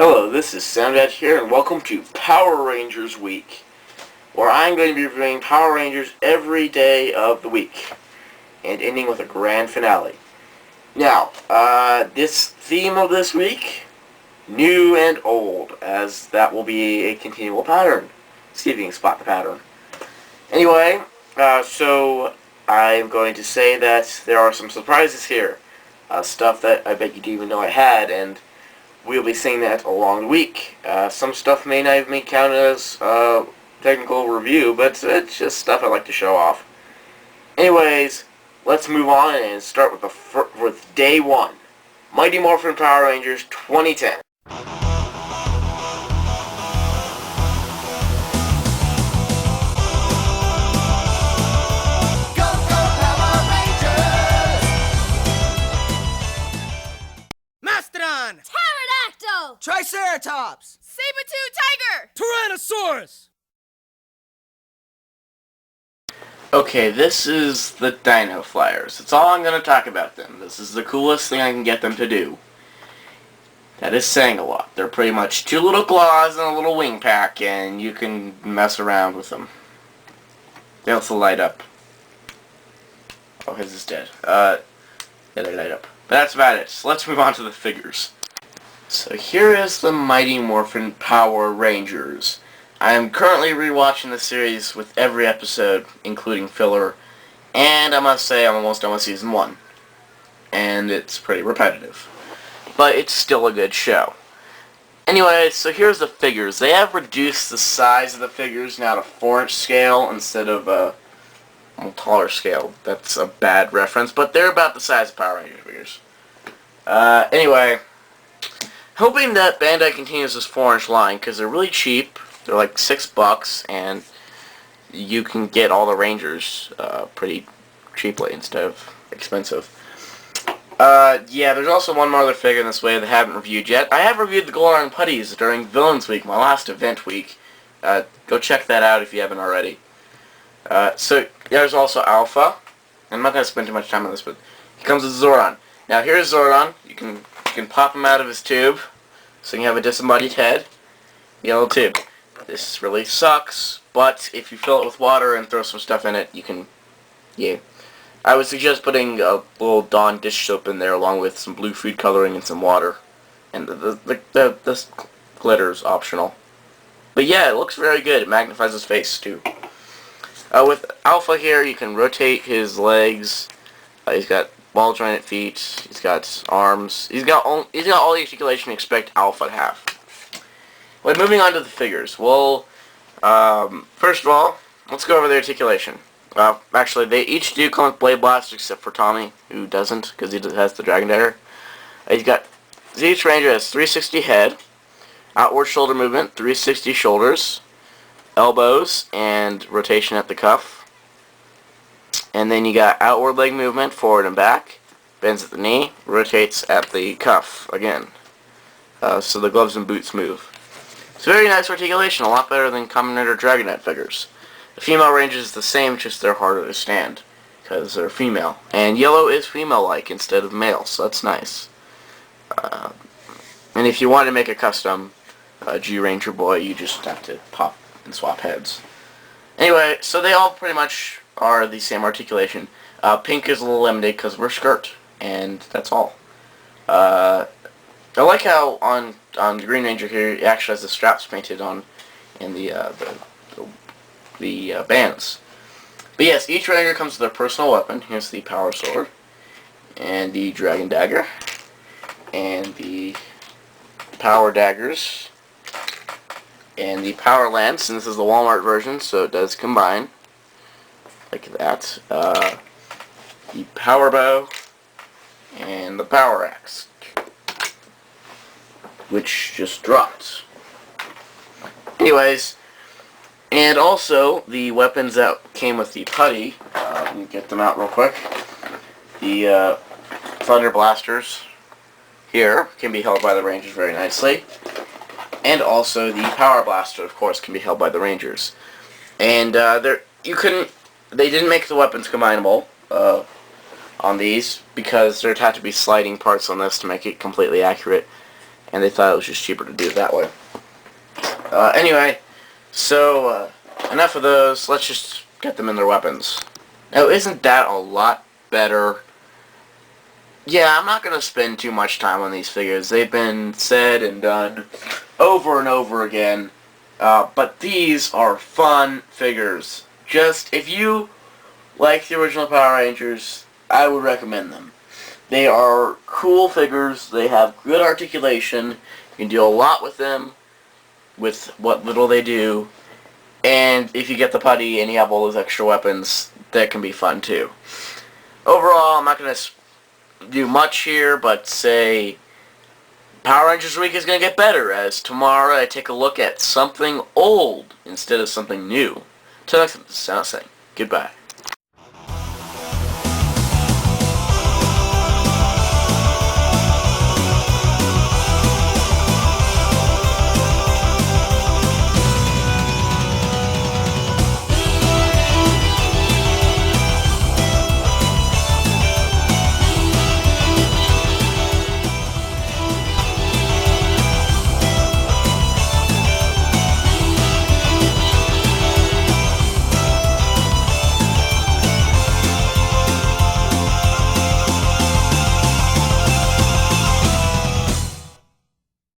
Hello, this is Soundout here, and welcome to Power Rangers Week, where I'm going to be reviewing Power Rangers every day of the week, and ending with a grand finale. Now, this theme of this week, new and old, as that will be a continual pattern. See if you can spot the pattern. Anyway, so I'm going to say that there are some surprises here, stuff that I bet you didn't even know I had, and we'll be seeing that along the week. Some stuff may not even count as technical review, but it's just stuff I like to show off. Anyways, let's move on and start with day one. Mighty Morphin Power Rangers 2010. Triceratops! Saber-tooth tiger! Tyrannosaurus! Okay, this is the Dino Flyers. That's all I'm going to talk about them. This is the coolest thing I can get them to do. That is saying a lot. They're pretty much two little claws and a little wing pack, and you can mess around with them. They also light up. Oh, his is dead. Yeah, they light up. But that's about it. So let's move on to the figures. So here is the Mighty Morphin Power Rangers. I am currently rewatching the series with every episode, including filler, and I must say I'm almost done with Season 1. And it's pretty repetitive. But it's still a good show. Anyway, so here's the figures. They have reduced the size of the figures now to 4-inch scale instead of a taller scale. That's a bad reference, but they're about the size of Power Rangers figures. Anyway, hoping that Bandai continues this 4-inch line, because they're really cheap. They're like $6, and you can get all the Rangers pretty cheaply instead of expensive. Yeah, there's also one more other figure in this way that I haven't reviewed yet. I have reviewed the Golden Putties during Villains Week, my last event week. Go check that out if you haven't already. So there's also Alpha. I'm not going to spend too much time on this, but he comes with Zordon. Now here's Zordon. You can pop him out of his tube, so you have a disembodied head. Yellow tube. This really sucks, but if you fill it with water and throw some stuff in it, you can, yeah. I would suggest putting a little Dawn dish soap in there along with some blue food coloring and some water. And the glitter's optional. But yeah, it looks very good. It magnifies his face too. With Alpha here, you can rotate his legs. He's got ball jointed feet. He's got arms. He's got all the articulation you expect Alpha to have. Well, moving on to the figures. Well, first of all, let's go over the articulation. Actually, they each do come with blade blasters except for Tommy, who doesn't, because he has the Dragon Dagger. Each Ranger has 360 head, outward shoulder movement, 360 shoulders, elbows, and rotation at the cuff. And then you got outward leg movement, forward and back, bends at the knee, rotates at the cuff again. So the gloves and boots move. It's very nice articulation, a lot better than Kamen Rider Dragonette figures. The female Ranger is the same, just they're harder to stand, because they're female. And yellow is female-like instead of male, so that's nice. And if you want to make a custom G-Ranger boy, you just have to pop and swap heads. Anyway, so they all pretty much are the same articulation. Pink is a little limited because we're skirt, and that's all. I like how on the Green Ranger here, it actually has the straps painted on in the bands. But yes, each Ranger comes with their personal weapon. Here's the Power Sword, and the Dragon Dagger, and the Power Daggers, and the Power Lance, and this is the Walmart version, so it does combine, like that. The Power Bow, and the Power Axe, which just dropped. Anyways, and also the weapons that came with the putty, let me get them out real quick. The Thunder Blasters here can be held by the Rangers very nicely. And also the Power Blaster, of course, can be held by the Rangers. And they didn't make the weapons combinable on these because there had to be sliding parts on this to make it completely accurate. and they thought it was just cheaper to do it that way. Anyway, so enough of those. Let's just get them in their weapons. Now, isn't that a lot better? Yeah, I'm not going to spend too much time on these figures. They've been said and done over and over again. But these are fun figures. Just, if you like the original Power Rangers, I would recommend them. They are cool figures. They have good articulation. You can do a lot with them, with what little they do. And if you get the putty and you have all those extra weapons, that can be fun too. Overall, I'm not going to do much here, but say Power Rangers Week is going to get better as tomorrow I take a look at something old instead of something new. Till next time, this is Soundout saying goodbye.